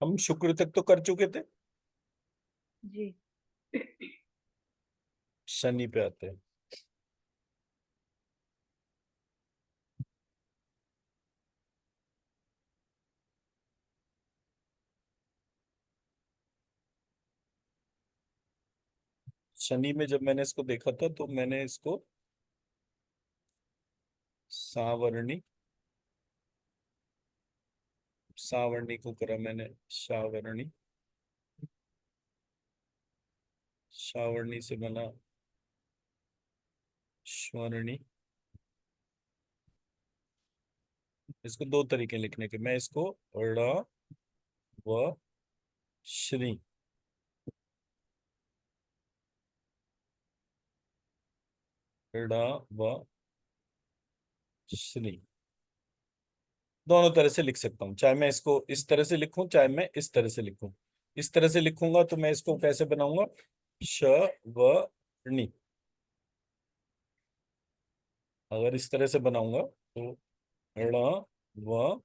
हम शुक्र तक तो कर चुके थे। जी। शनि पे आते हैं। शनि में जब मैंने इसको देखा था तो मैंने इसको सावर्णी, सावर्णी को करा मैंने सावर्णी। सावर्णी से बना स्वर्णी। इसको दो तरीके लिखने के, मैं इसको ड़ व श्री, ड़ व श्री दोनों तरह से लिख सकता हूँ। चाहे मैं इसको इस तरह से लिखूं, चाहे मैं इस तरह से लिखूं। इस तरह से लिखूंगा तो मैं इसको कैसे बनाऊंगा? श व णी। अगर इस तरह से बनाऊंगा तो ण व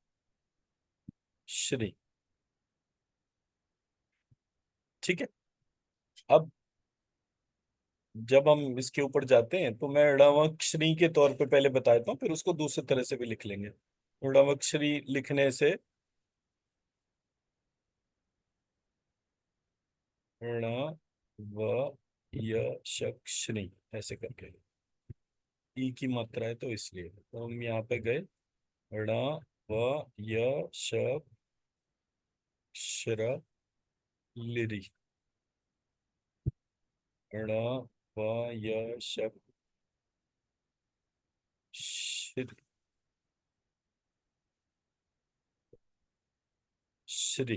श्री। ठीक है। अब जब हम इसके ऊपर जाते हैं तो मैं णवक्षरी के तौर पे पहले बता देता हूँ, फिर उसको दूसरे तरह से भी लिख लेंगे। णवक्षरी लिखने से ण व य श्री ऐसे करके, ई की मात्रा है तो इसलिए तो हम यहाँ पे गए ण व य श्र लिरी। ण व य श्री, श्री।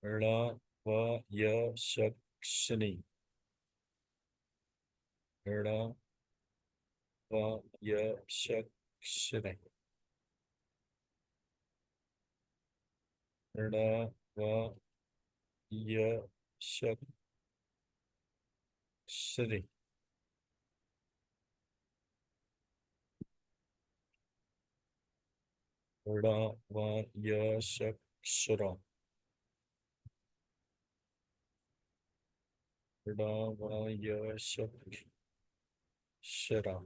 ण व य श्री। ण व य श्री। ण व य श्री। ण व य श्र। ण व य श्रा।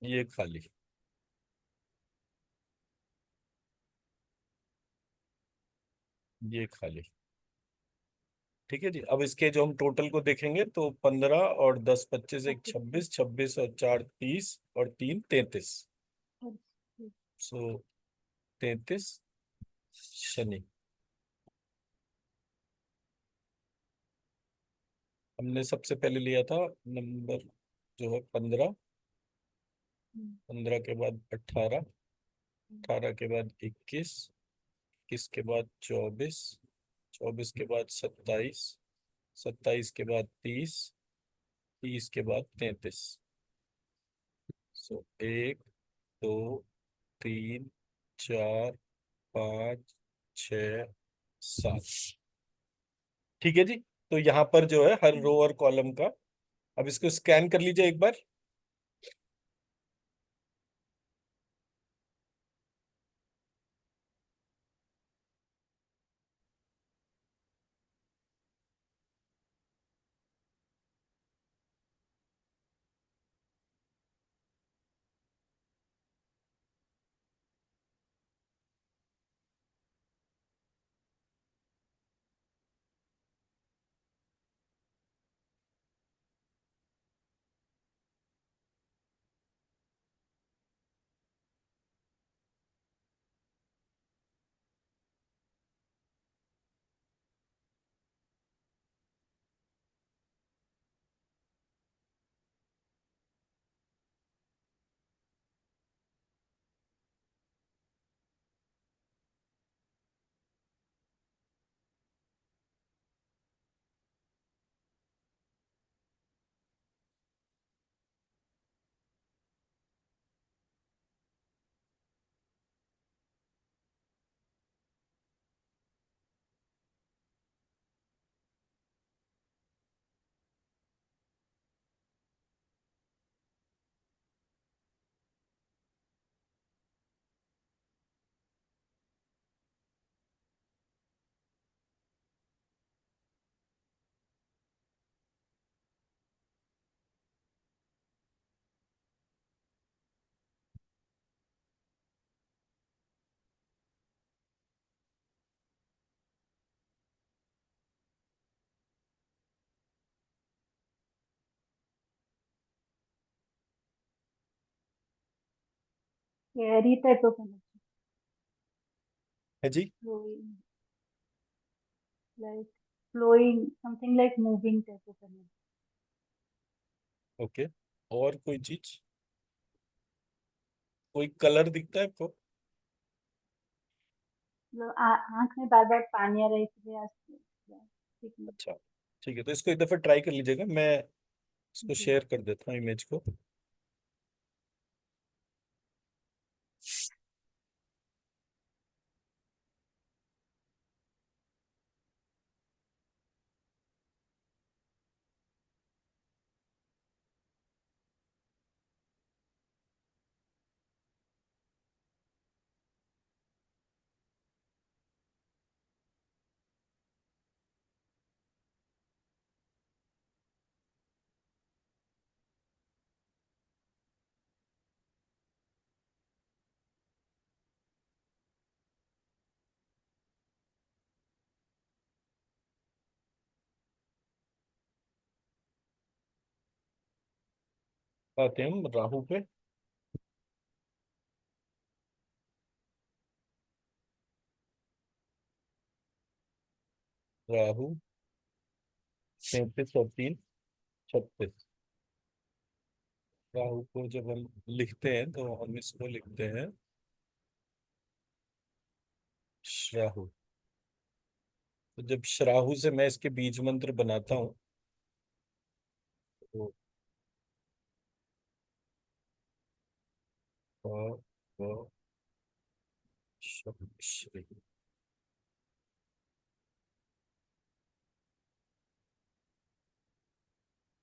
ये खाली, ये खाली। ठीक है जी। अब इसके जो हम टोटल को देखेंगे तो 15 और 10 25 एक ओके। 26, 26 और 4 30 और 3 33। सो 33 शनि। हमने सबसे पहले लिया था नंबर जो है 15। 15 के बाद 18, 18 के बाद 21, 21 के बाद 24, 24 के बाद 27, 27 के बाद 30, 30 के बाद 33। सो 1 2 3 4 5 6 7। ठीक है जी। तो यहाँ पर जो है हर रो और कॉलम का, अब इसको स्कैन कर लीजिए एक बार। Airy type of energy. है जी। Flowing, like flowing, something like moving type of energy. Okay, और कोई चीज, कोई कलर दिखता है आपको? मतलब आंख में बार बार पानी आ रहा है इसलिए ठीक नहीं। अच्छा, ठीक है, तो इसको एक दफा ट्राई कर लीजिएगा, मैं इसको जी। शेयर कर देता हूँ इमेज को। आते हैं हम राहु पे। राहु 33 और 3 36। राहु को जब हम लिखते हैं तो हम इसको लिखते हैं श्राहु। तो जब श्राहु से मैं इसके बीज मंत्र बनाता हूँ तो प, व, श, श्री,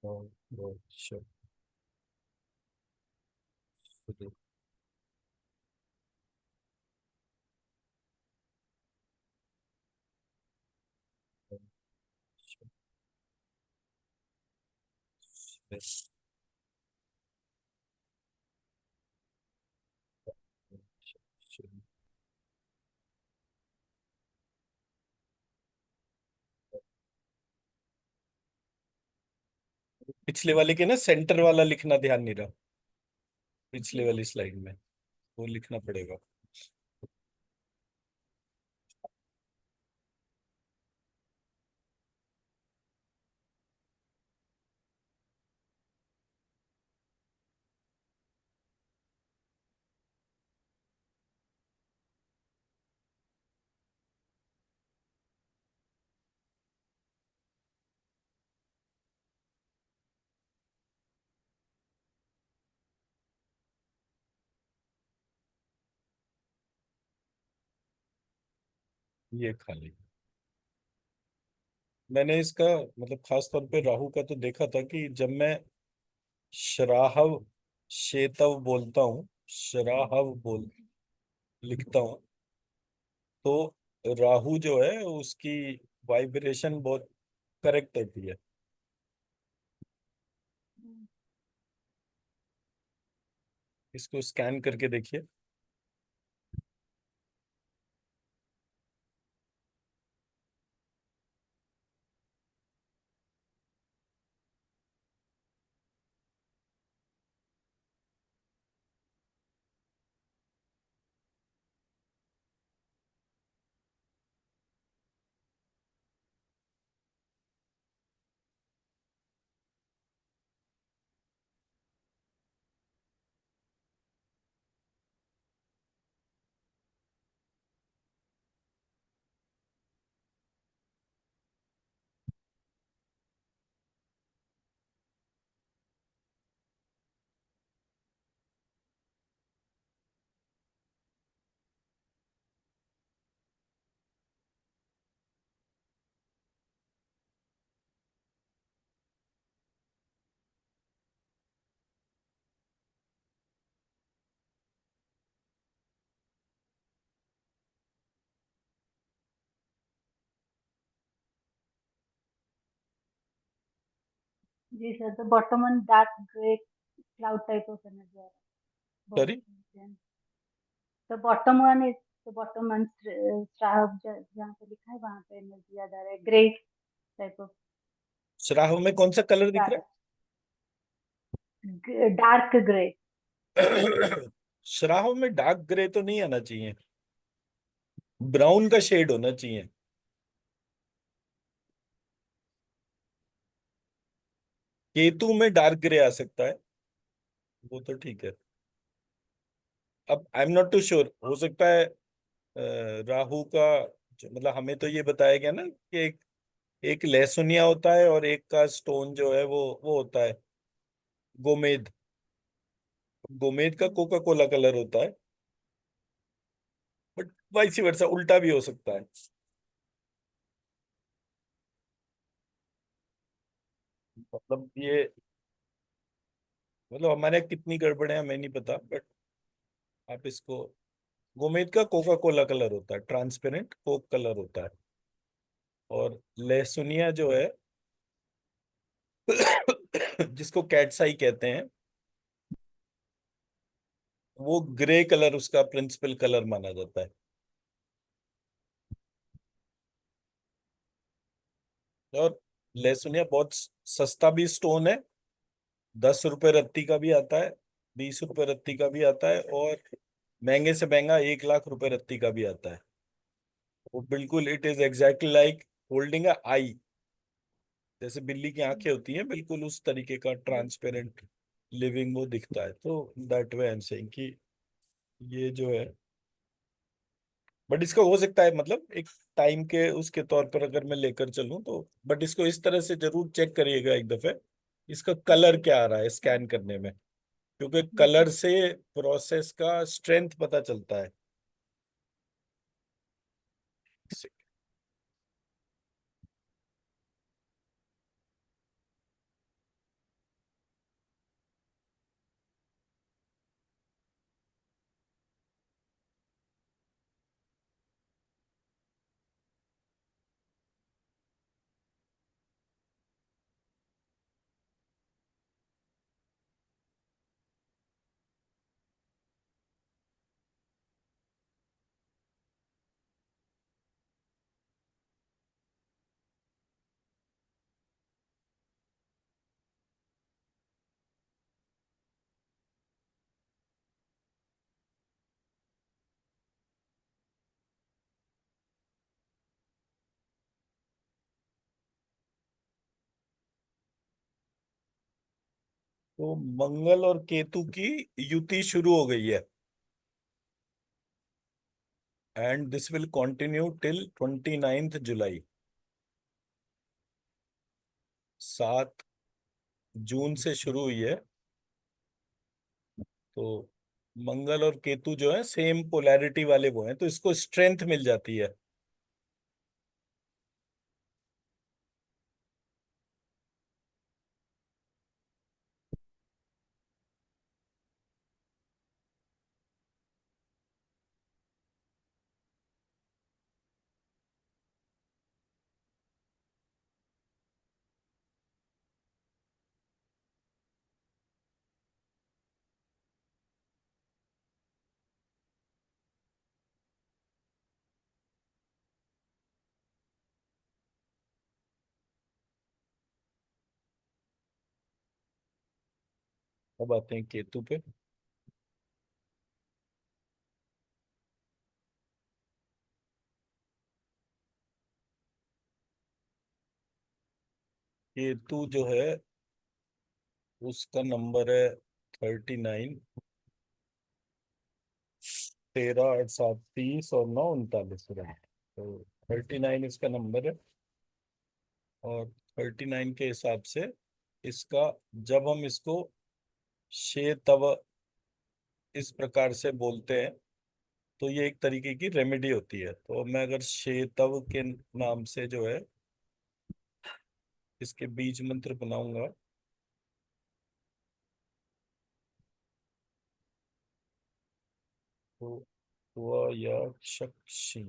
प, व, श, श्री, प, श, श्री, श, श्री। पिछले वाले के ना सेंटर वाला लिखना ध्यान नहीं रहा, पिछले जी। वाली स्लाइड में वो लिखना पड़ेगा। ये खाली, मैंने इसका मतलब खास तौर पे राहु का तो देखा था कि जब मैं श्राहव शेतव बोलता हूँ, श्राहव बोल लिखता हूँ, तो राहु जो है उसकी वाइब्रेशन बहुत करेक्ट होती है। इसको स्कैन करके देखिए। जी sir, the bottom one dark grey cloud type of energy आ रहा है बहुत। Sorry. The bottom one is, the bottom one जहाँ पे लिखा है वहां पे एनर्जी याद आ रहा है, ग्रे टाइप ऑफ। श्राहु में कौन सा कलर दिख रहा डार्क ग्रे। है? शराब में डार्क ग्रे तो नहीं आना चाहिए, ब्राउन का शेड होना चाहिए। केतु में डार्क ग्रे आ सकता है, वो तो ठीक है। अब I am not too sure, हो सकता है राहु का मतलब हमें तो ये बताया गया ना कि एक लहसुनिया होता है और एक का स्टोन जो है वो होता है गोमेद। गोमेद का कोका कोला कलर होता है, बट वाइस वर्सा उल्टा भी हो सकता है। मतलब ये, मतलब हमारे यहाँ कितनी गड़बड़ है हमें नहीं पता, बट आप इसको, गोमेद का कोका कोला कलर होता है, ट्रांसपेरेंट कोक कलर होता है। और लहसुनिया जो है जिसको कैट्स आई कहते हैं, वो ग्रे कलर उसका प्रिंसिपल कलर माना जाता है। और लहसुनिया बहुत सस्ता भी स्टोन है, 10 रुपए रत्ती का भी आता है, 20 रुपए रत्ती का भी आता है, और महंगे से महंगा 1 लाख रुपए रत्ती का भी आता है। वो बिल्कुल it is exactly like holding a eye, जैसे बिल्ली की आंखें होती हैं बिल्कुल उस तरीके का ट्रांसपेरेंट लिविंग वो दिखता है। तो that way I am saying कि ये जो है, बट इसका हो सकता है मतलब एक टाइम के उसके तौर पर अगर मैं लेकर चलूं तो, बट इसको इस तरह से जरूर चेक करिएगा एक दफे, इसका कलर क्या आ रहा है स्कैन करने में, क्योंकि कलर से प्रोसेस का स्ट्रेंथ पता चलता है। तो मंगल और केतु की युति शुरू हो गई है, and this will continue till 29 जुलाई, 7 जून से शुरू हुई है। तो मंगल और केतु जो है सेम पोलैरिटी वाले वो हैं, तो इसको स्ट्रेंथ मिल जाती है। अब आते हैं केतु पे। केतु जो है उसका नंबर है 39, 13, 8, 7, 30 और 9, 39 ग्राम। तो 39 इसका नंबर है। और 39 के हिसाब से इसका, जब हम इसको शेतव इस प्रकार से बोलते हैं, तो ये एक तरीके की रेमेडी होती है। तो मैं अगर शेतव के नाम से जो है इसके बीज मंत्र बनाऊंगा, तो वह या शक्षी।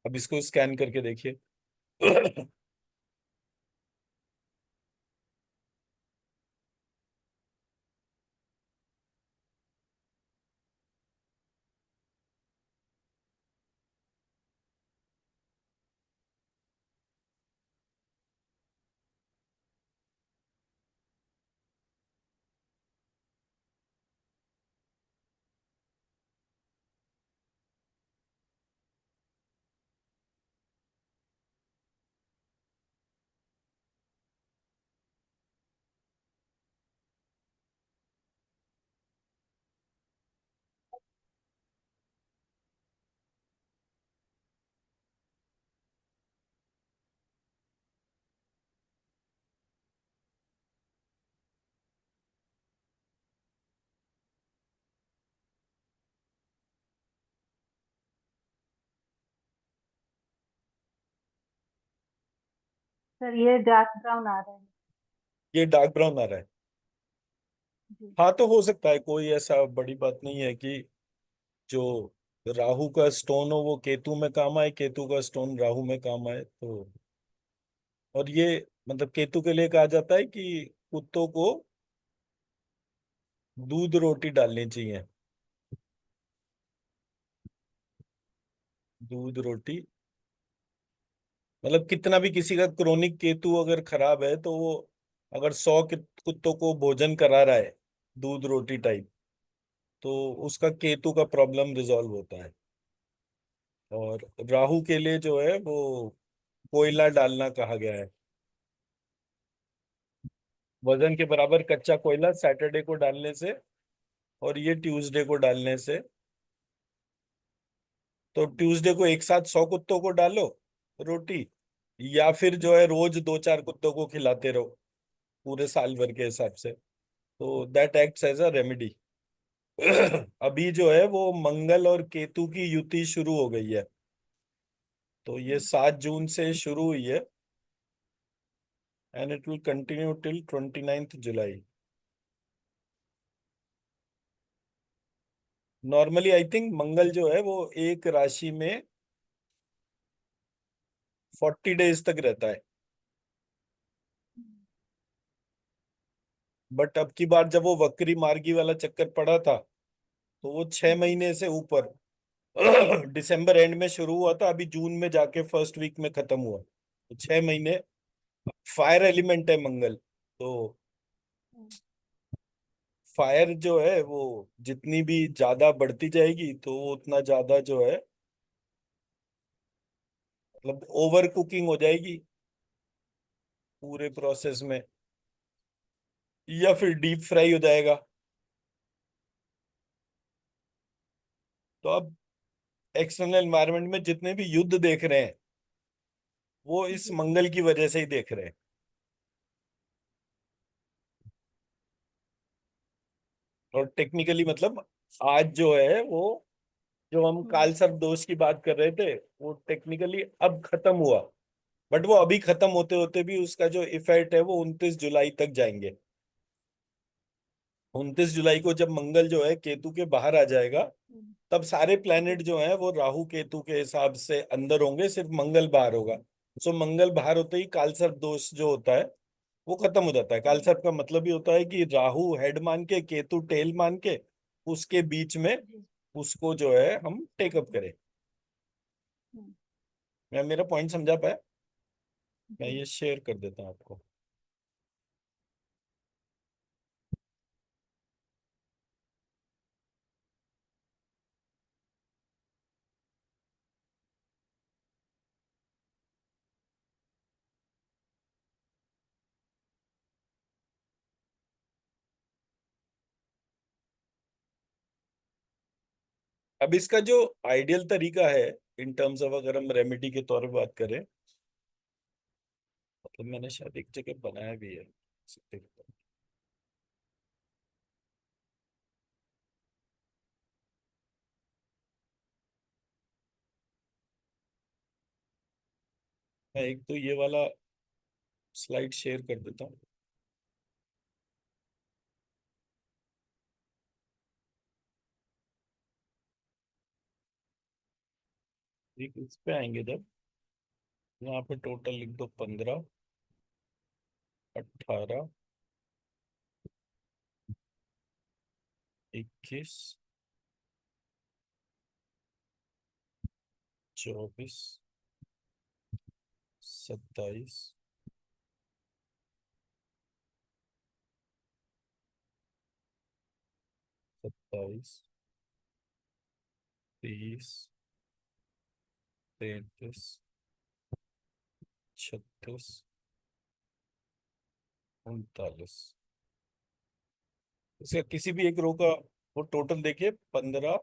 अब इसको स्कैन करके देखिए। सर ये डार्क ब्राउन आ रहा है। ये डार्क ब्राउन आ रहा है। जी। हाँ, तो हो सकता है, कोई ऐसा बड़ी बात नहीं है कि जो राहु का स्टोन हो वो केतु में काम आए, केतु का स्टोन राहु में काम आए। तो और ये मतलब केतु के लिए कहा जाता है कि कुत्तों को दूध रोटी डालनी चाहिए। दूध रोटी मतलब कितना भी किसी का क्रोनिक केतु अगर खराब है तो वो अगर 100 कुत्तों को भोजन करा रहा है दूध रोटी टाइप, तो उसका केतु का प्रॉब्लम रिजॉल्व होता है। और राहु के लिए जो है वो कोयला डालना कहा गया है। वजन के बराबर कच्चा कोयला सैटरडे को डालने से और ये ट्यूसडे को डालने से। तो ट्यूसडे को एक साथ 100 कुत्तों को डालो रोटी, या फिर जो है रोज 2-4 कुत्तों को खिलाते रहो पूरे साल भर के हिसाब से। तो that acts as a remedy. अभी जो है वो मंगल और केतु की युति शुरू हो गई है। तो ये 7 जून से शुरू हुई है and it will continue till 29th July. Normally I think मंगल जो है वो एक राशि में 40 डेज तक रहता है। बट अब की बार जब वो वक्री मार्गी वाला चक्कर पड़ा था तो वो 6 महीने से ऊपर दिसंबर एंड में शुरू हुआ था, अभी जून में जाके फर्स्ट वीक में खत्म हुआ। तो 6 महीने। फायर एलिमेंट है मंगल, तो फायर जो है वो जितनी भी ज्यादा बढ़ती जाएगी तो वो उतना ज्यादा जो है मतलब ओवर कुकिंग हो जाएगी पूरे प्रोसेस में, या फिर डीप फ्राई हो जाएगा। तो अब एक्सटर्नल एनवायरनमेंट में जितने भी युद्ध देख रहे हैं वो इस जी। मंगल की वजह से ही देख रहे हैं। और टेक्निकली मतलब आज जो है वो, जो हम हम्म। काल सर्प दोष की बात कर रहे थे, वो टेक्निकली अब खत्म हुआ। बट वो अभी खत्म होते होते भी उसका जो इफेक्ट है वो 29 जुलाई तक जाएंगे। 29 जुलाई को जब मंगल जो है केतु के बाहर आ जाएगा, हम्म। तब सारे जी। प्लैनेट जो हैं वो राहु केतु के हिसाब से अंदर होंगे, सिर्फ मंगल बाहर होगा। सो मंगल बाहर होते ही कालसर्प दोष जो होता है वो खत्म हो जाता है। हम्म। कालसर्प का मतलब ही होता है कि राहु हेड मान के केतु टेल मान के उसके बीच में जी। उसको जो है हम टेकअप करें। हम्म। मैं मेरा पॉइंट समझा पाया? मैं जी। ये शेयर कर देता हूँ आपको। अब इसका जो आइडियल तरीका है इन टर्म्स ऑफ, अगर हम रेमेडी के तौर पे बात करें, मतलब मैंने शायद एक जगह बनाया भी है। मैं एक तो ये वाला स्लाइड शेयर कर देता हूँ। एक इस पे आएंगे जब, यहाँ पे टोटल लिख दो 15, 18, 21, 24, 27, 27, 30, 33, 36, 39। इसका किसी भी एक रो का वो टोटल देखिए 15।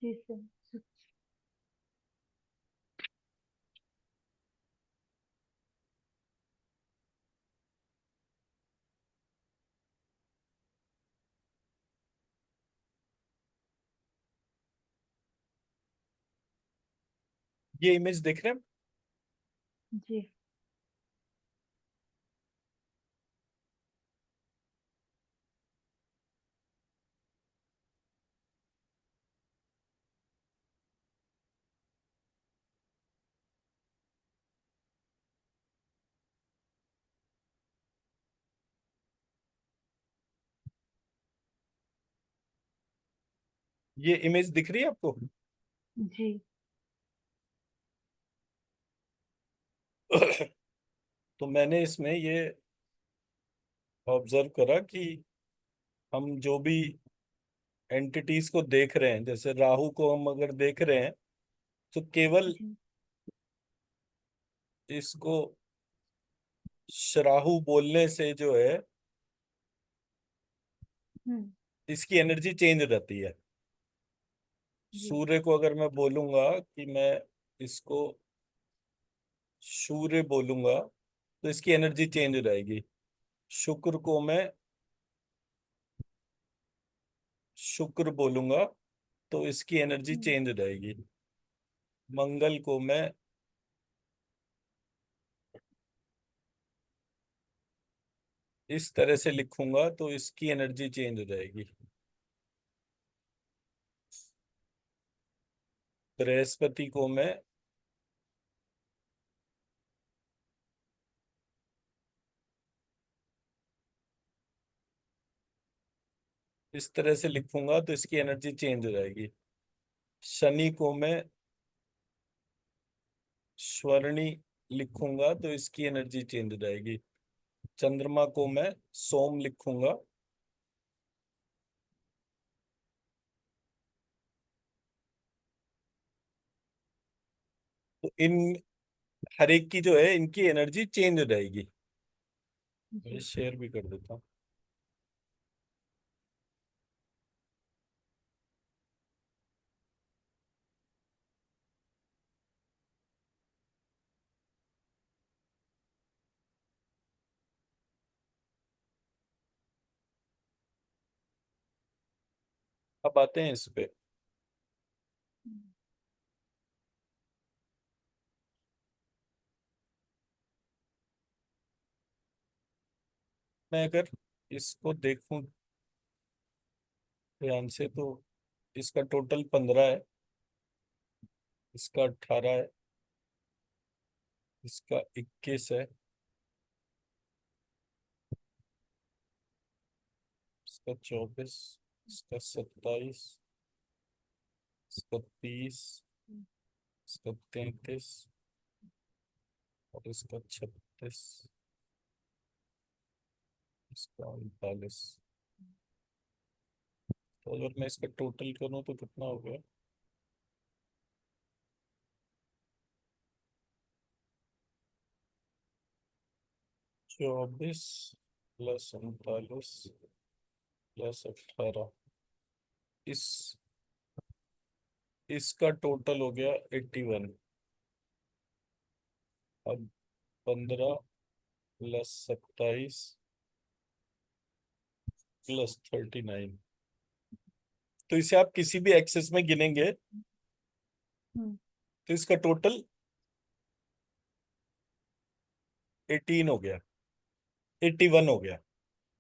जी सर। ये इमेज देख रहे हैं? जी ये इमेज दिख रही है आपको? जी तो मैंने इसमें ये ऑब्जर्व करा कि हम जो भी एंटिटीज को देख रहे हैं, जैसे राहु को हम अगर देख रहे हैं, तो केवल जी। इसको शराहु बोलने से जो है हम्म। इसकी एनर्जी चेंज रहती है। जी। सूर्य को अगर मैं बोलूंगा कि मैं इसको सूर्य बोलूंगा, तो इसकी एनर्जी चेंज रहेगी। शुक्र को मैं शुक्र बोलूंगा, तो इसकी एनर्जी हम्म। चेंज रहेगी। मंगल को मैं इस तरह से लिखूंगा, तो इसकी एनर्जी चेंज हो जाएगी। बृहस्पति को मैं इस तरह से लिखूंगा, तो इसकी एनर्जी चेंज हो जाएगी। शनि को मैं स्वर्णी लिखूंगा, तो इसकी एनर्जी चेंज हो जाएगी। चंद्रमा को मैं सोम लिखूंगा, तो इन हर एक की जो है इनकी एनर्जी चेंज हो जाएगी। मैं जी। शेयर भी कर देता हूँ। अब आते हैं इस पे। हम्म। मैं अगर इसको देखूं ध्यान से, तो इसका टोटल 15 है, इसका 18 है, इसका 21 है, इसका 24, इसका 27, इसका 30, इसका 33 और इसका 36, इसका 39। तो अगर मैं इसका टोटल करूं तो कितना हो गया? 24 प्लस 39 प्लस 18, इस इसका टोटल हो गया 81। अब 15 प्लस 27 प्लस 39, तो इसे आप किसी भी एक्सेस में गिनेंगे, हम्म। तो इसका टोटल 18 हो गया, 81 हो गया।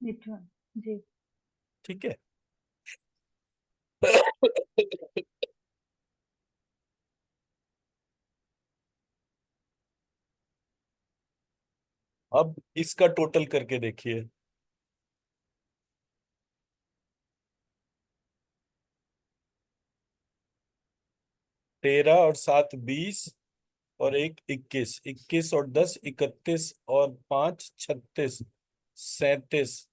H1। जी। ठीक है। अब इसका टोटल करके देखिए। 13 और 7 20 और एक 21, 21 और 10 31 और 5 36, 37,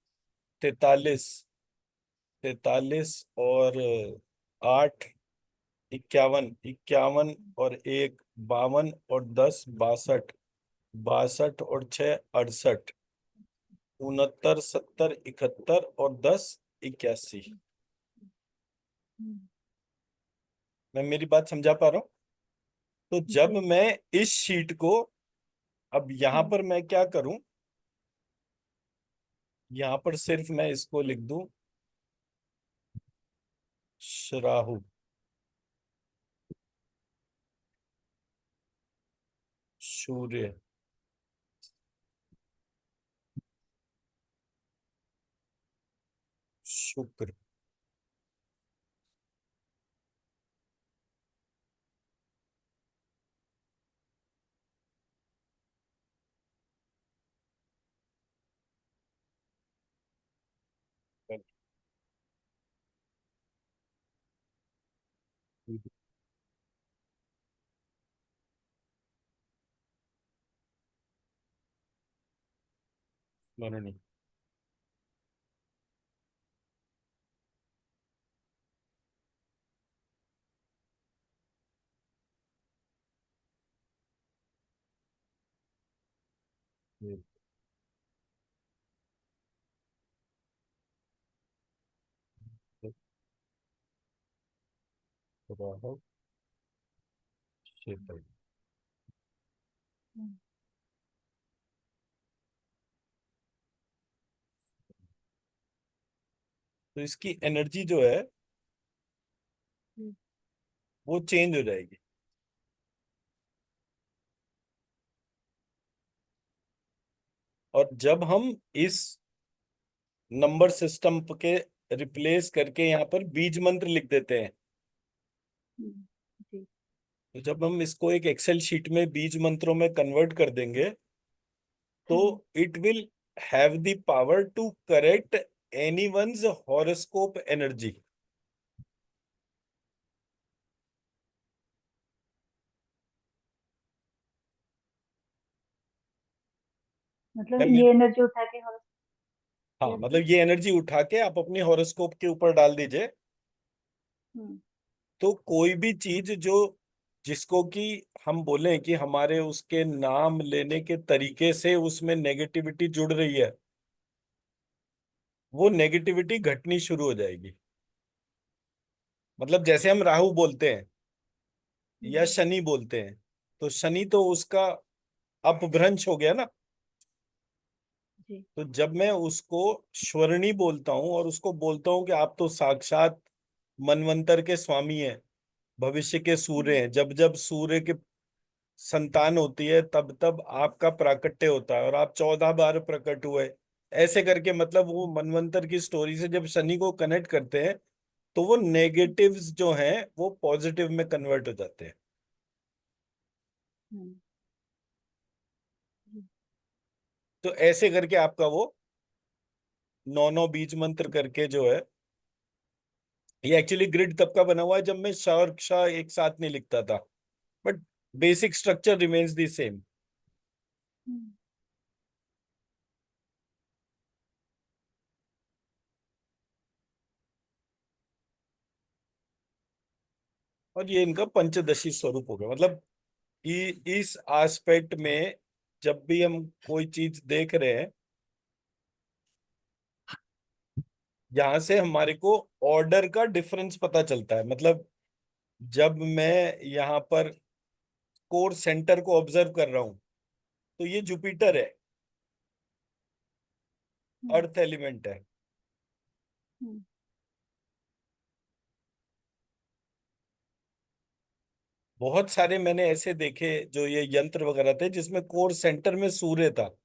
43, 43 और 8 51, 51 और एक 52 और 10 62, 62 और 6 68, 69 70 71 और 10 81। हम्म। मैं मेरी बात समझा पा रहा हूँ? तो जब जी। मैं इस शीट को, अब यहां हम्म। पर मैं क्या करूं, यहां पर सिर्फ मैं इसको लिख दूं राहु, सूर्य, शुक्र। स्मरणी। राहु, केतु। हम्म। तो इसकी एनर्जी जो है हम्म। वो चेंज हो जाएगी। और जब हम इस नंबर सिस्टम के रिप्लेस करके यहाँ पर बीज मंत्र लिख देते हैं, हम्म। जी। तो जब हम इसको एक एक्सेल शीट में बीज मंत्रों में कन्वर्ट कर देंगे, तो hmm. It will have the power to correct anyone's horoscope energy. मतलब मैं ये मेरी एनर्जी उठा के और हाँ, कैसे? मतलब ये एनर्जी उठा के आप अपनी हॉरोस्कोप के ऊपर डाल दीजिए। हम्म। तो कोई भी चीज जो, जिसको कि हम बोलें कि हमारे उसके नाम लेने के तरीके से उसमें नेगेटिविटी जुड़ रही है, वो नेगेटिविटी घटनी शुरू हो जाएगी। मतलब जैसे हम राहु बोलते हैं या हम्म। शनि बोलते हैं, तो शनि तो उसका अपभ्रंश हो गया ना। जी। तो जब मैं उसको श्वरणी बोलता हूं और उसको बोलता हूं कि आप तो साक्षात मनवंतर के स्वामी हैं, भविष्य के सूर्य हम्म। हैं, जब जब सूर्य के संतान होती है तब तब आपका प्राकट्य होता है और आप 14 बार प्रकट हुए, ऐसे करके मतलब वो मनवंतर की स्टोरी से जब शनि को कनेक्ट करते हैं, तो वो नेगेटिव्स जो हैं वो पॉजिटिव में कन्वर्ट हो जाते हैं। हम्म। जी। तो ऐसे करके आपका वो नौ नौ बीज मंत्र करके जो है, ये एक्चुअली ग्रिड तब का बना हुआ है जब मैं श और क्ष एक साथ नहीं लिखता था, but basic structure remains the same. Hmm. और ये इनका पंचदशी स्वरूप हो गया। मतलब इस एस्पेक्ट में जब भी हम कोई चीज देख रहे हैं, यहां से हमारे को ऑर्डर का डिफरेंस पता चलता है। मतलब जब मैं यहाँ पर कोर सेंटर को ऑब्जर्व कर रहा हूं, तो ये जुपिटर है, हम्म। अर्थ एलिमेंट है। हम्म। बहुत सारे मैंने ऐसे देखे जो ये यंत्र वगैरह थे जिसमें कोर सेंटर में सूर्य था।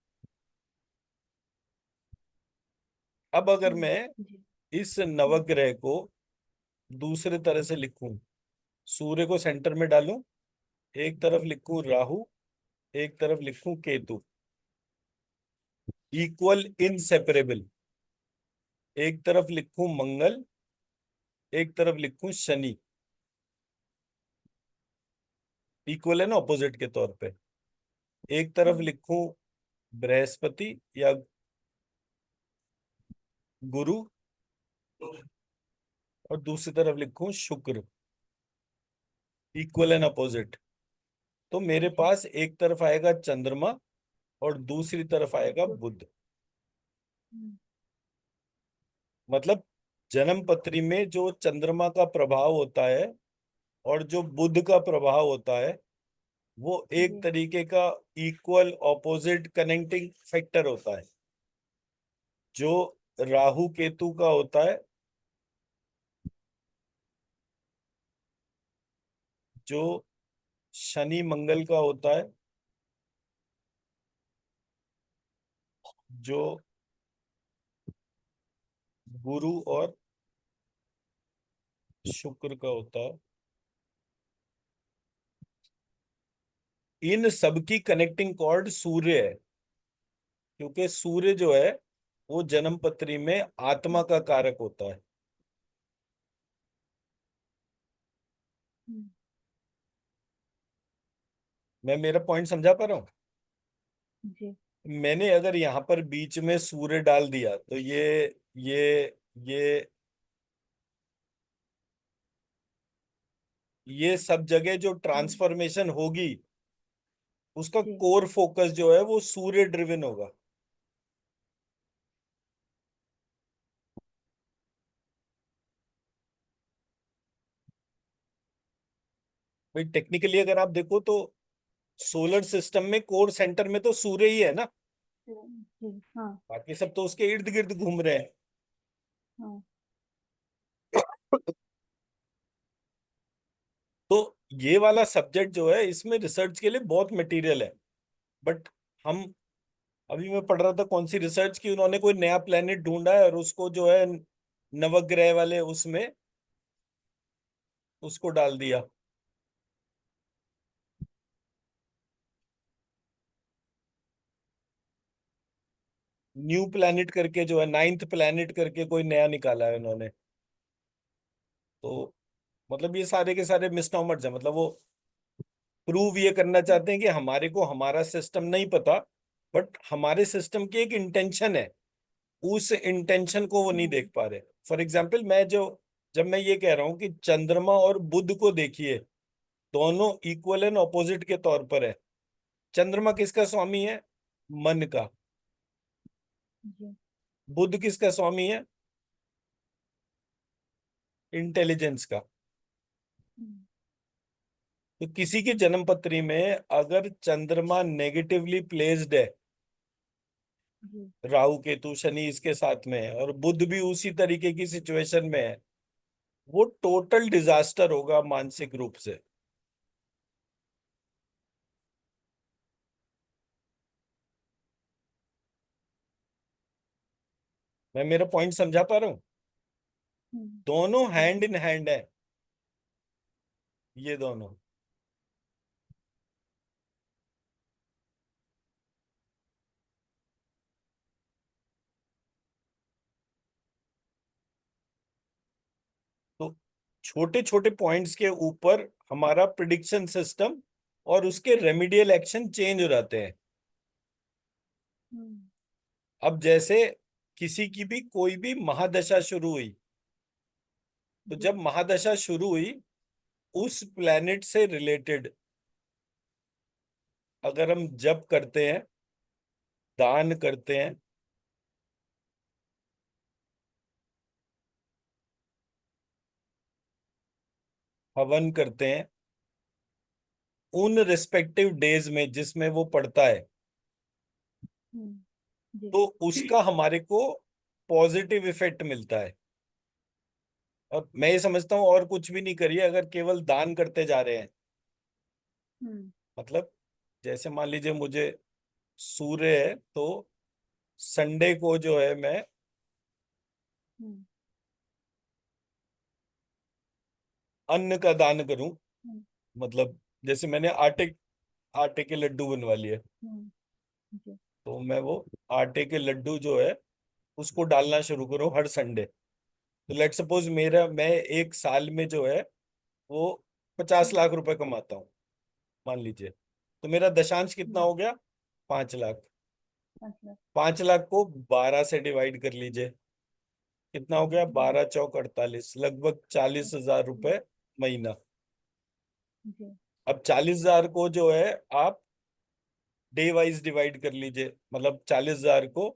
अब अगर मैं जी। इस हम्म। नवग्रह को दूसरे तरह से लिखूं, सूर्य को सेंटर में डालूं, एक तरफ लिखूं राहु, एक तरफ लिखूं केतु, इक्वल इनसेपरेबल, एक तरफ लिखूं मंगल, एक तरफ लिखूं शनि, इक्वल है ना ऑपोजिट के तौर पे, एक तरफ हम्म। लिखूं बृहस्पति या गुरु, और दूसरी तरफ लिखूं शुक्र, इक्वल एंड अपोजिट। तो मेरे जी। पास एक तरफ आएगा चंद्रमा और दूसरी तरफ आएगा बुध। बुध। हम्म। मतलब जन्म पत्री में जो चंद्रमा का प्रभाव होता है और जो बुध का प्रभाव होता है वो एक जी तरीके का इक्वल ऑपोजिट कनेक्टिंग फैक्टर होता है। जो राहु केतु का होता है, जो शनि मंगल का होता है, जो गुरु और शुक्र का होता है, इन सबकी कनेक्टिंग कॉर्ड सूर्य है। क्योंकि सूर्य जो है वो जन्म पत्री में आत्मा का कारक होता है। हम्म, मैं मेरा पॉइंट समझा पा रहा हूँ? जी मैंने अगर यहाँ पर बीच में सूर्य डाल दिया तो ये ये सब जगह जो हम्म, ट्रांसफॉर्मेशन होगी उसका जी कोर फोकस जो है वो सूर्य ड्रिवन होगा। भाई टेक्निकली अगर आप देखो तो सोलर सिस्टम में कोर सेंटर में तो सूर्य ही है ना। जी हाँ बाकी सब तो उसके इर्द गिर्द घूम रहे हैं। हाँ तो ये वाला सब्जेक्ट जो है इसमें रिसर्च के लिए बहुत मटेरियल है। बट हम अभी मैं पढ़ रहा था कौन सी रिसर्च की, उन्होंने कोई नया प्लेनेट ढूंढा है और उसको जो है नवग्रह वाले उसमें उसको डाल दिया। न्यू प्लेनेट करके जो है, नाइन्थ प्लेनेट करके कोई नया निकाला है उन्होंने। तो मतलब ये सारे के सारे मिसनॉमर्स है। मतलब वो प्रूव ये करना चाहते हैं कि हमारे को हमारा सिस्टम नहीं पता, बट हमारे सिस्टम की एक इंटेंशन है, उस इंटेंशन को वो नहीं हम्म, देख पा रहे। फॉर एग्जाम्पल जब मैं ये कह रहा हूं कि चंद्रमा और बुध को देखिए, दोनों इक्वल एंड ऑपोजिट के तौर पर है। चंद्रमा किसका स्वामी है? मन का। जी बुध किसका स्वामी है? इंटेलिजेंस का। हम्म, तो किसी की जन्म पत्री में अगर चंद्रमा नेगेटिवली प्लेस्ड है, जी राहु केतु शनि इसके साथ में है और बुध भी उसी तरीके की सिचुएशन में है, वो टोटल डिजास्टर होगा मानसिक रूप से। मैं मेरा पॉइंट समझा पा रहा हूँ? दोनों जी हैंड इन हैंड है, ये दोनों। तो छोटे छोटे पॉइंट्स के ऊपर हमारा प्रिडिक्शन सिस्टम और उसके रेमिडियल एक्शन चेंज हो जाते हैं। हम्म, अब जैसे किसी की भी कोई भी महादशा शुरू हुई, तो जी जब महादशा शुरू हुई उस प्लेनेट से रिलेटेड अगर हम जप करते हैं, दान करते हैं, हवन करते हैं, उन रिस्पेक्टिव डेज में जिसमें वो पड़ता है, जी तो उसका हमारे को पॉजिटिव इफेक्ट मिलता है। और मैं ये समझता हूँ और कुछ भी नहीं करिए, अगर केवल दान करते जा रहे हैं। हम्म, मतलब जैसे मान लीजिए मुझे सूर्य है, तो संडे को जो है मैं हम्म, अन्न का दान करूं। हम्म, मतलब जैसे मैंने आटे आटे के लड्डू बनवा लिए, हम्म, जी तो मैं वो आटे के लड्डू जो है उसको डालना शुरू करूं हर संडे। तो लेट सपोज मेरा मैं एक साल में जो है वो 50 लाख रुपए कमाता हूँ मान लीजिए। तो मेरा दशांश कितना हम्म, हो गया? 5 लाख। मतलब 5 लाख को 12 से डिवाइड कर लीजिए, कितना हो गया? हम्म, 12 चौक 48, लगभग 40,000 रुपए महीना। जी अब 40,000 को जो है आप डे वाइज डिवाइड कर लीजिए, मतलब 40,000 को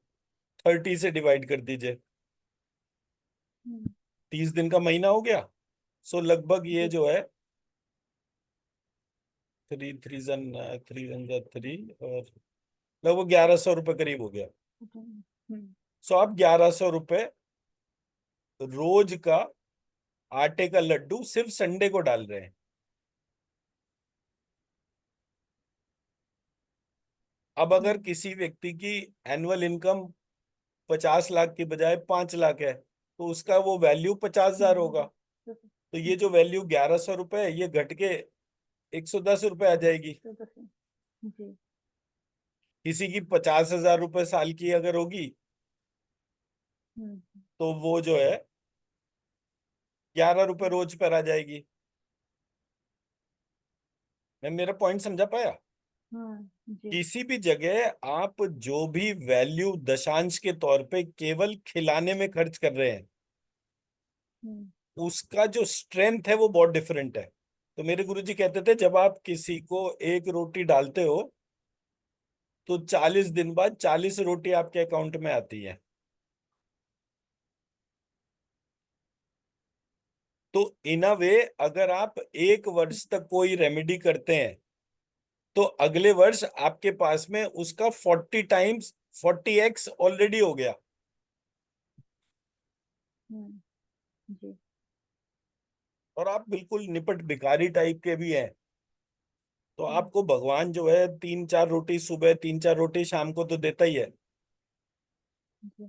30 से डिवाइड कर दीजिए, हम्म, 30 दिन का महीना हो गया। सो लगभग ये जी जो है थ्री थ्री जन थ्री जन जा थ्री, और लगभग 1100 रुपये करीब हो गया। हम्म। सो आप 1100 रुपये रोज का आटे का लड्डू सिर्फ संडे को डाल रहे हैं। अब अगर हम्म। किसी व्यक्ति की एनुअल इनकम 50 लाख की बजाय 5 लाख है, तो उसका वो वैल्यू 50,000 होगा। तो तो ये जो वैल्यू 1100 रुपये है, ये घट के 110 रुपये आ जाएगी। जी। किसी की 50,000 रुपये साल की अगर होगी, हम्म। तो वो जो है 11 रुपये रोज पर आ जाएगी। मैं मेरा पॉइंट समझा पाया? जी। किसी भी जगह आप जो भी वैल्यू दशांश के तौर पे केवल खिलाने में खर्च कर रहे हैं, हम्म। उसका जो स्ट्रेंथ है वो बहुत डिफरेंट है। तो मेरे गुरुजी कहते थे, जब आप किसी को एक रोटी डालते हो, तो 40 दिन बाद 40 रोटी आपके अकाउंट में आती है। तो इन अ वे, अगर आप 1 वर्ष तक कोई रेमेडी करते हैं, तो अगले वर्ष आपके पास में उसका 40 टाइम्स 40x ऑलरेडी हो गया। जी। और आप बिल्कुल निपट भिखारी टाइप के भी हैं, तो हम्म। आपको भगवान जो है 3-4 रोटी सुबह, 3-4 रोटी शाम को तो देता ही है। जी।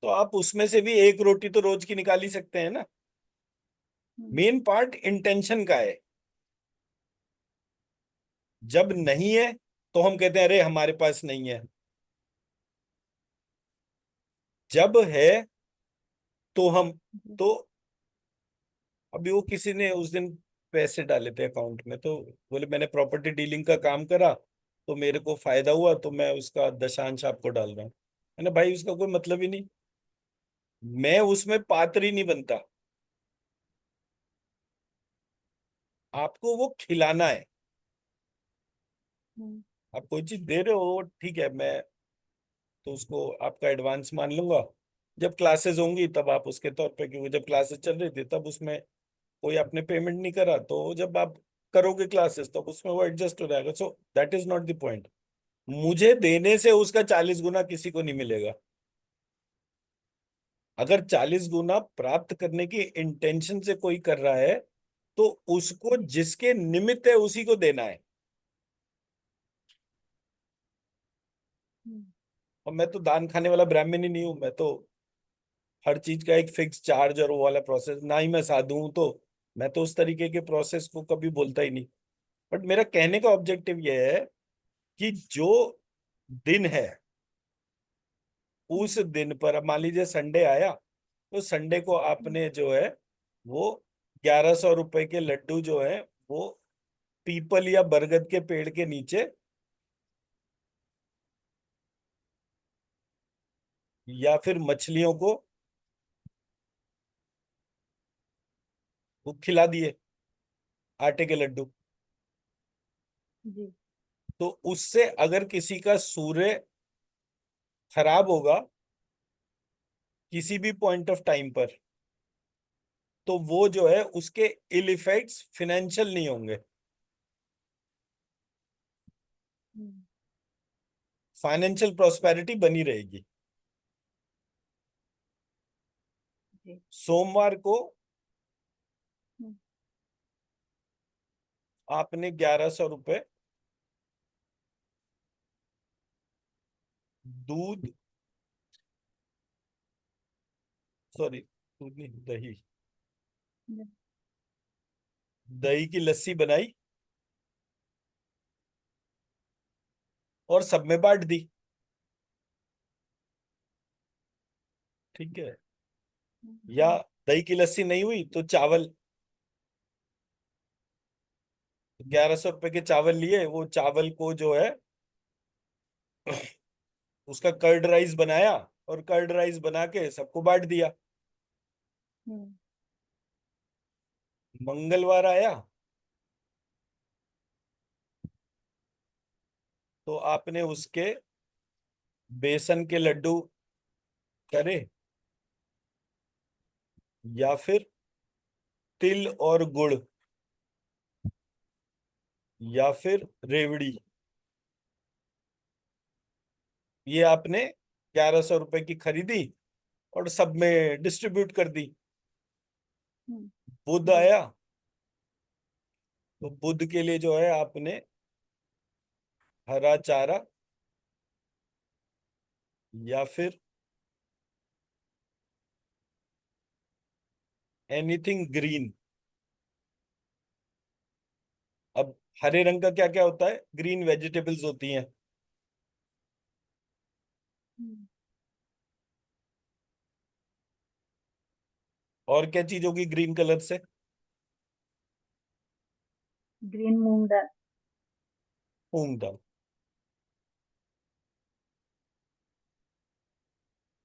तो आप उसमें से भी 1 रोटी तो रोज की निकाल ही सकते हैं ना। हम्म। मेन पार्ट इंटेंशन का है। जब नहीं है, तो हम कहते हैं अरे हमारे पास नहीं है। जब है, तो हम, जी। तो अभी वो किसी ने उस दिन पैसे डाले थे अकाउंट में, तो बोले मैंने प्रॉपर्टी डीलिंग का काम करा, तो मेरे को फायदा हुआ, तो मैं उसका दशांश आपको डाल रहा हूँ। मैंने, भाई उसका कोई मतलब ही नहीं। मैं उसमें पात्र ही नहीं बनता। आपको वो खिलाना है। हम्म। आप कोई चीज दे रहे हो, ठीक है, मैं तो उसको आपका एडवांस मान लूंगा। जब क्लासेस होंगी तब आप उसके तौर पे, क्योंकि जब क्लासेस चल रही थी तब उसमें कोई आपने पेमेंट नहीं करा, तो जब आप करोगे क्लासेस तब उसमें वो एडजस्ट हो जाएगा। So that is not the point. मुझे देने से उसका 40 गुना किसी को नहीं मिलेगा। अगर 40 गुना प्राप्त करने की इंटेंशन से कोई कर रहा है, तो उसको जी। जिसके निमित्त है उसी को देना है। हम्म। और मैं तो दान खाने वाला ब्राह्मण ही नहीं हूं। मैं तो हर चीज का एक फिक्स चार्ज और वो वाला प्रोसेस, ना ही मैं साधु हूं, तो मैं तो उस तरीके के प्रोसेस को कभी बोलता ही नहीं। बट मेरा कहने का ऑब्जेक्टिव ये है कि जो दिन है, उस हम्म। दिन पर, अब मान लीजिए संडे आया, तो संडे को हम्म। आपने जो है वो 1100 रुपए के लड्डू जो है, वो पीपल या बरगद के पेड़ के नीचे, या फिर मछलियों को वो खिला दिए, आटे के लड्डू। जी। तो उससे अगर किसी का सूर्य खराब होगा किसी भी पॉइंट ऑफ टाइम पर, तो वो जो है उसके इल इफेक्ट्स फिनेंशियल नहीं होंगे। हम्म। फाइनेंशियल प्रॉस्पेरिटी बनी रहेगी। जी। सोमवार को हम्म। आपने 1100 रुपये दूध, सॉरी दूध नहीं, दही, जी। दही की लस्सी बनाई और सब में बांट दी। ठीक है। या हम्म। दही की लस्सी नहीं हुई तो चावल, 1100 रुपए के चावल लिए, वो चावल को जो है उसका कर्ड राइस बनाया, और कर्ड राइस बना के सबको बांट दिया। हम्म। मंगलवार आया, तो आपने उसके बेसन के लड्डू करे, या फिर तिल और गुड़ या फिर रेवड़ी। ये आपने 1100 रुपए की खरीदी और सब में डिस्ट्रीब्यूट कर दी। हम्म, बुध जी। आया, तो बुध के लिए जो है आपने हरा चारा या फिर एनीथिंग ग्रीन। अब हरे रंग का क्या क्या होता है, ग्रीन वेजिटेबल्स होती हैं। और क्या चीज होगी ग्रीन कलर से? ग्रीन मूंग दाल। मूंग दाल।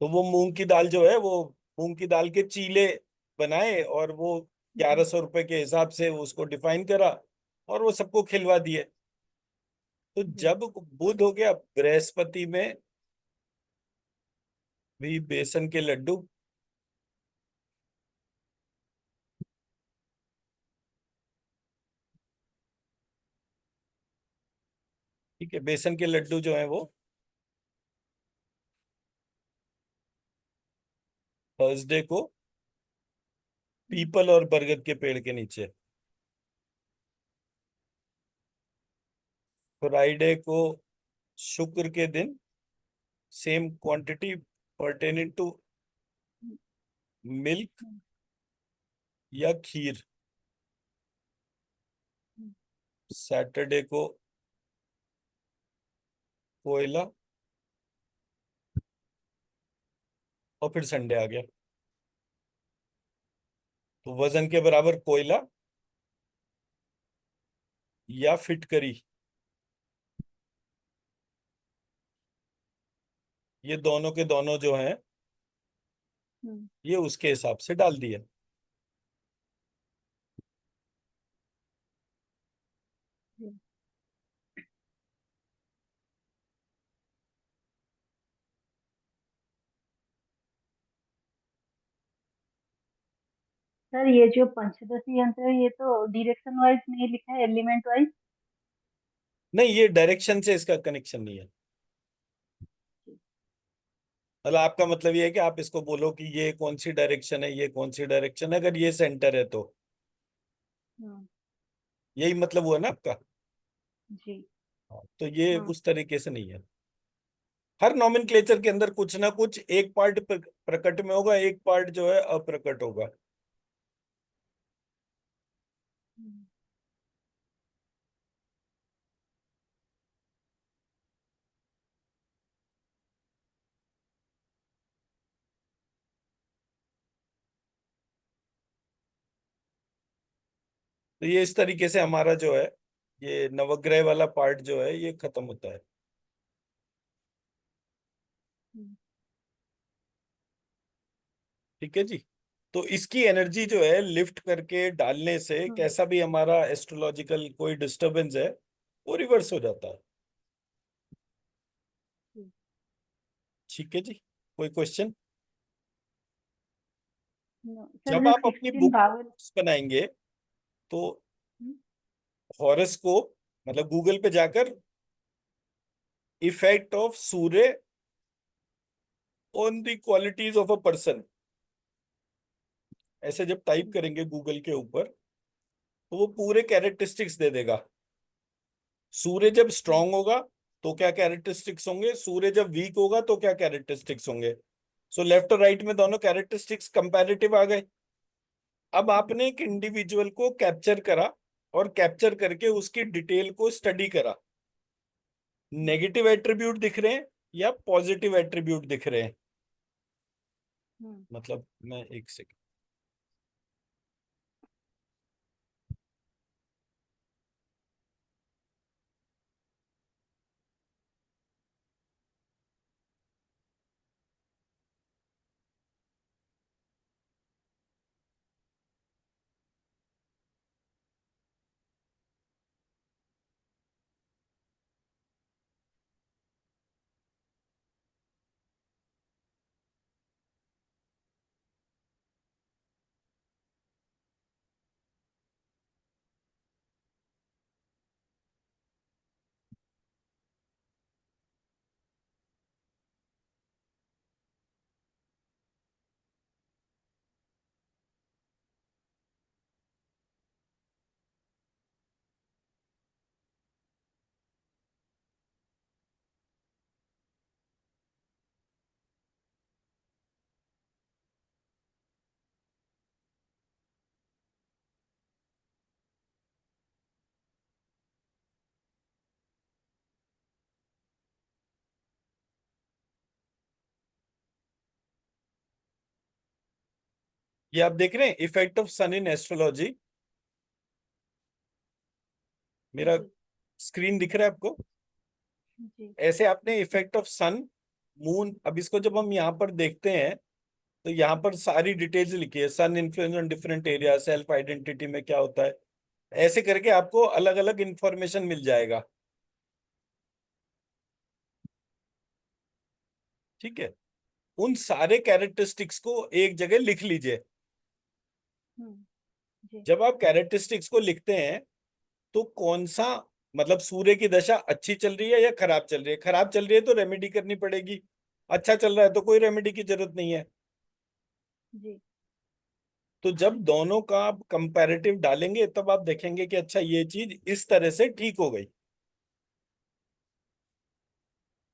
तो वो मूंग की दाल जो है वो मूंग की दाल के चीले बनाए और वो ग्यारह जी। सौ रुपए के हिसाब से उसको डिफाइन करा और वो सबको खिलवा दिए। तो जी। जब बुध हो गया, बृहस्पति में भी बेसन के लड्डू। ठीक है, बेसन के लड्डू जो है वो थर्सडे को हम्म, पीपल और बरगद के पेड़ के नीचे। फ्राइडे को शुक्र के दिन same quantity pertaining to milk hmm, या खीर। हम्म, सैटरडे को कोयला, और फिर संडे आ गया। तो वजन के बराबर कोयला या फिटकरी, ये दोनों के दोनों जो हैं हम्म, ये उसके हिसाब से डाल दिए। जी। सर ये जो पंचदशी यंत्र है ये तो डायरेक्शन वाइज नहीं लिखा है, एलिमेंट वाइज। नहीं, ये डायरेक्शन से इसका कनेक्शन नहीं है। मतलब आपका मतलब ये है कि आप इसको बोलो कि ये कौन सी डायरेक्शन है, ये कौन सी डायरेक्शन है, अगर ये सेंटर है तो। हम्म, यही मतलब हुआ ना आपका? जी। हाँ, तो ये हाँ। उस तरीके से नहीं है। हर नॉमेनक्लेचर के अंदर कुछ ना कुछ एक पार्ट प्रकट में होगा, एक पार्ट जो है अप्रकट होगा। हम्म, तो ये इस तरीके से हमारा जो है ये नवग्रह वाला पार्ट जो है ये खत्म होता है। हम्म, ठीक है जी। तो इसकी एनर्जी जो है लिफ्ट करके डालने से हम्म, कैसा भी हमारा एस्ट्रोलॉजिकल कोई डिस्टरबेंस है वो रिवर्स हो जाता है। जी। ठीक है जी। कोई क्वेश्चन? सर जब जो आप अपनी 16 बुक भावर। बनाएंगे तो हम्म, हॉरोस्कोप मतलब गूगल पे जाकर effect of Surya on the qualities of a person, ऐसे जब टाइप करेंगे गूगल के ऊपर तो वो पूरे कैरेक्टरिस्टिक्स दे देगा। सूर्य जब हम्म, स्ट्रांग होगा तो क्या कैरेक्टरिस्टिक्स होंगे, सूर्य जब वीक होगा तो क्या कैरेक्टरिस्टिक्स होंगे। सो लेफ्ट और राइट में दोनों कैरेक्टरिस्टिक्स कंपैरेटिव आ गए। अब हम्म, आपने एक इंडिविजुअल को कैप्चर करा और कैप्चर करके उसकी डिटेल को स्टडी करा। नेगेटिव एट्रीब्यूट दिख रहे हैं या पॉजिटिव एट्रीब्यूट दिख रहे हैं? हम्म, मतलब मैं एक सेकंड। ये आप देख रहे हैं effect of sun in astrology. मेरा जी स्क्रीन दिख रहा है आपको? जी। ऐसे आपने इफेक्ट ऑफ सन, मून, अब इसको जब हम यहाँ पर देखते हैं तो यहाँ पर सारी डिटेल्स लिखी है, sun influence on different area, self identity में क्या होता है, ऐसे करके आपको अलग अलग इंफॉर्मेशन मिल जाएगा। ठीक है, उन सारे कैरेक्टरिस्टिक्स को एक जगह लिख लीजिए। जी जब आप कैरेक्टरिस्टिक्स को लिखते हैं तो कौन सा, मतलब सूर्य की दशा अच्छी चल रही है या खराब चल रही है, खराब चल रही है तो रेमेडी करनी पड़ेगी, अच्छा चल रहा है तो कोई रेमेडी की जरूरत नहीं है। जी। तो जब दोनों का आप कंपैरेटिव डालेंगे तब आप देखेंगे कि अच्छा ये चीज इस तरह से ठीक हो गई।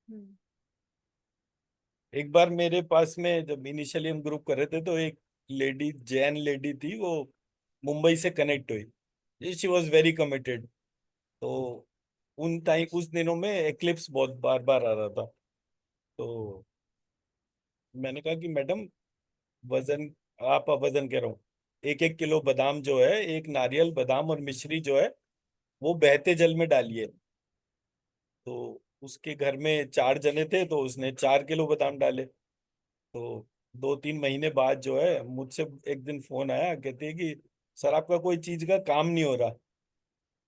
हम्म एक बार मेरे पास में जब इनिशियली हम ग्रुप कर रहे थे तो एक लेडी, जैन लेडी थी, वो मुंबई से कनेक्ट हुई, शी वॉज वेरी कमिटेड। तो उन टाइम उस दिनों में एक्लिप्स बहुत बार बार आ रहा था। तो मैंने कहा कि मैडम, वजन, आप वजन कह रहा हूँ, 1-1 किलो बादाम जो है, एक नारियल, बादाम और मिश्री जो है वो बहते जल में डालिए। तो उसके घर में 4 जने थे तो उसने 4 किलो बादाम डाले। तो 2-3 महीने बाद जो है मुझसे एक दिन फोन आया, कहती है कि सर आपका कोई चीज का काम नहीं हो रहा।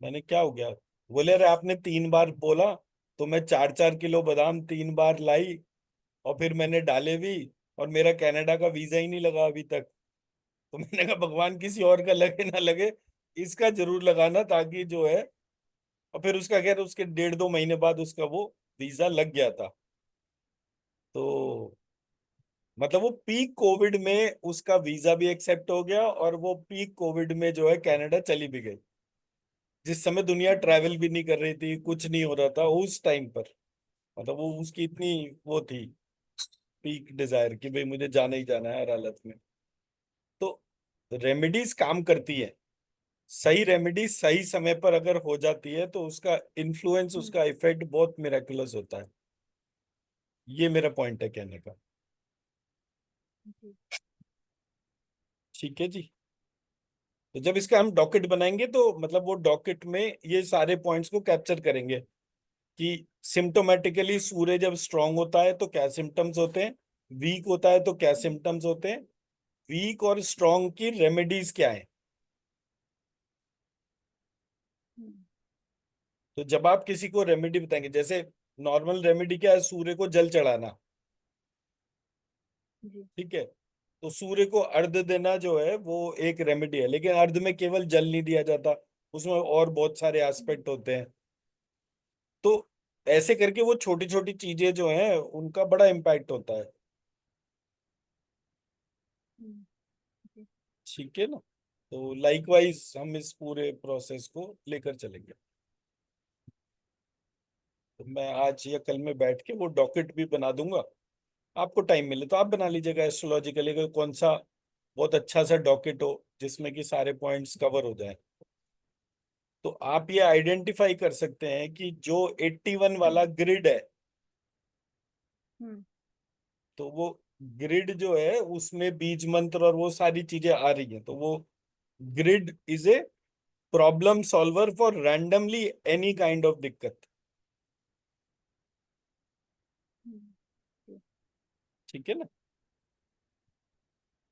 मैंने क्या हो गया? बोले अरे आपने 3 बार बोला तो मैं 4-4 किलो बादाम 3 बार लाई और फिर मैंने डाले भी, और मेरा कनाडा का वीजा ही नहीं लगा अभी तक। तो मैंने कहा भगवान किसी और का लगे ना लगे, इसका जरूर लगाना ताकि जो है। और फिर उसका खैर उसके 1.5-2 महीने बाद उसका वो वीजा लग गया था। तो मतलब वो पीक कोविड में उसका वीजा भी एक्सेप्ट हो गया और वो पीक कोविड में जो है कनाडा चली भी गई, जिस समय दुनिया ट्रैवल भी नहीं कर रही थी, कुछ नहीं हो रहा था उस टाइम पर। मतलब वो उसकी इतनी वो थी, पीक डिजायर कि भाई मुझे जाना ही जाना है हर हालत में। तो रेमेडीज काम करती है, सही रेमेडी सही समय पर अगर हो जाती है तो उसका इन्फ्लुएंस, हम्म उसका इफेक्ट बहुत मिराकुलस होता है। ये मेरा पॉइंट है कहने का। जी ठीक है जी। तो जब इसका हम डॉकेट बनाएंगे तो मतलब वो डॉकेट में ये सारे पॉइंट्स को कैप्चर करेंगे कि सिम्टोमेटिकली सूर्य जब स्ट्रांग होता है तो क्या सिम्टम्स होते हैं, वीक होता है तो क्या हम्म सिम्टम्स होते हैं, वीक और स्ट्रांग की रेमेडीज क्या है। हम्म, तो जब आप किसी को रेमेडी बताएंगे, जैसे नॉर्मल रेमेडी क्या है, सूर्य को जल चढ़ाना। जी ठीक है, तो सूर्य को अर्घ देना जो है वो एक रेमेडी है, लेकिन अर्घ में केवल जल नहीं दिया जाता, उसमें और बहुत सारे हम्म एस्पेक्ट होते हैं। तो ऐसे करके वो छोटी छोटी चीजें जो हैं उनका बड़ा इम्पैक्ट होता है। हम्म, जी ठीक है ना? तो लाइकवाइज हम इस पूरे प्रोसेस को लेकर चलेंगे। तो मैं आज या कल में बैठ के वो डॉकेट भी बना दूंगा। आपको टाइम मिले तो आप बना लीजिएगा एस्ट्रोलॉजिकली कौन सा बहुत अच्छा सा डॉकेट हो जिसमें कि सारे पॉइंट्स कवर हो जाए। तो आप ये आइडेंटिफाई कर सकते हैं कि जो 81 वाला ग्रिड है, हम्म तो वो ग्रिड जो है उसमें बीज मंत्र और वो सारी चीजें आ रही हैं, तो वो grid is a problem solver for randomly any kind of दिक्कत। हम्म, जी ठीक है ना?